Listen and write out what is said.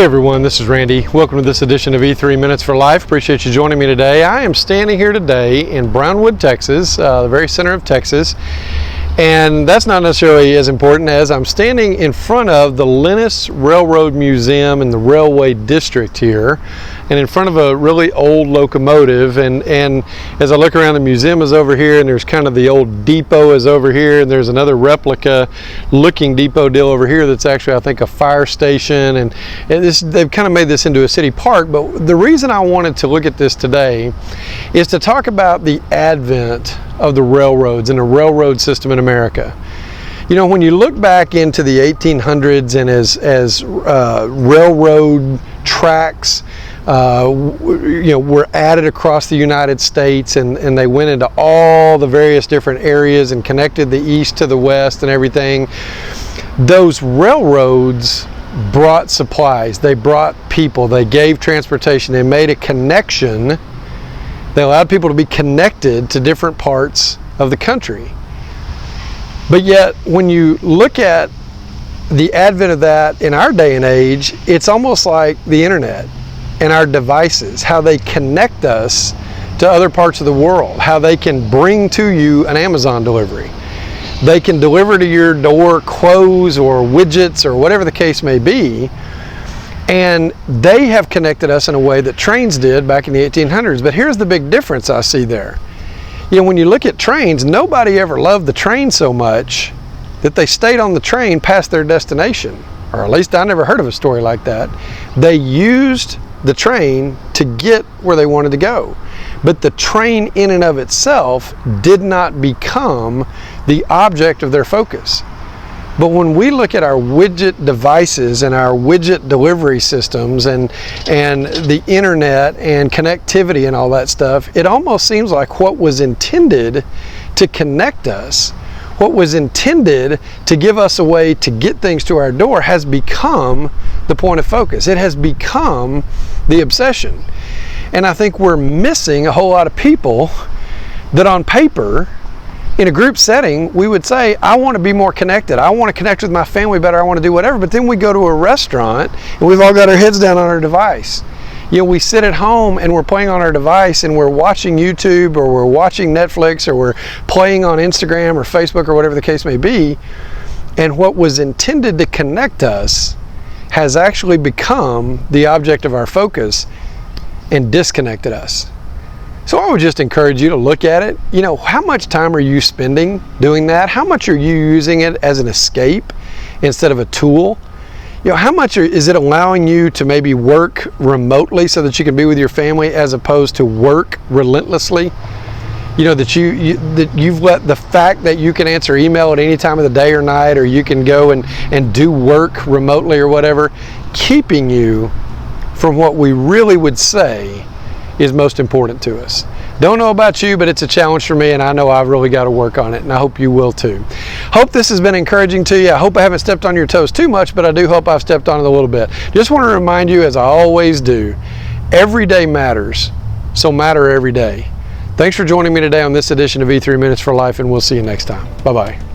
everyone, this is Randy. Welcome to this edition of E3 Minutes for Life. Appreciate you joining me today. I am standing here today in Brownwood, Texas, the very center of Texas. And that's not necessarily as important as I'm standing in front of the Brownwood Railroad Museum in the Railway District here, and in front of a really old locomotive. And as I look around, the museum is over here, and there's kind of the old depot is over here, and there's another replica looking depot deal over here that's actually, I think, a fire station. And they've kind of made this into a city park. But the reason I wanted to look at this today is to talk about the advent of the railroads and the railroad system in America. You know, when you look back into the 1800s and as railroad tracks were added across the United States, and they went into all the various different areas and connected the east to the west and everything, those railroads brought supplies, they brought people, they gave transportation, they made a connection. They allowed people to be connected to different parts of the country. But yet, when you look at the advent of that in our day and age, it's almost like the internet and our devices, how they connect us to other parts of the world, how they can bring to you an Amazon delivery. They can deliver to your door clothes or widgets or whatever the case may be. And they have connected us in a way that trains did back in the 1800s. But here's the big difference I see there. You know, when you look at trains, nobody ever loved the train so much that they stayed on the train past their destination. Or at least I never heard of a story like that. They used the train to get where they wanted to go. But the train in and of itself did not become the object of their focus. But when we look at our widget devices and our widget delivery systems and the internet and connectivity and all that stuff, it almost seems like what was intended to connect us, what was intended to give us a way to get things to our door, has become the point of focus. It has become the obsession. And I think we're missing a whole lot of people that on paper, in a group setting, we would say, I want to be more connected. I want to connect with my family better. I want to do whatever. But then we go to a restaurant and we've all got our heads down on our device. You know, we sit at home and we're playing on our device and we're watching YouTube or we're watching Netflix or we're playing on Instagram or Facebook or whatever the case may be. And what was intended to connect us has actually become the object of our focus and disconnected us. So I would just encourage you to look at it. You know, how much time are you spending doing that? How much are you using it as an escape instead of a tool? You know, how much is it allowing you to maybe work remotely so that you can be with your family as opposed to work relentlessly? You know, that you've let the fact that you can answer email at any time of the day or night, or you can go and do work remotely or whatever, keeping you from what we really would say is most important to us. Don't know about you, but it's a challenge for me, and I know I've really got to work on it, and I hope you will too. Hope this has been encouraging to you. I hope I haven't stepped on your toes too much, but I do hope I've stepped on it a little bit. Just want to remind you, as I always do, every day matters, so matter every day. Thanks for joining me today on this edition of E3 Minutes for Life, and we'll see you next time. Bye-bye.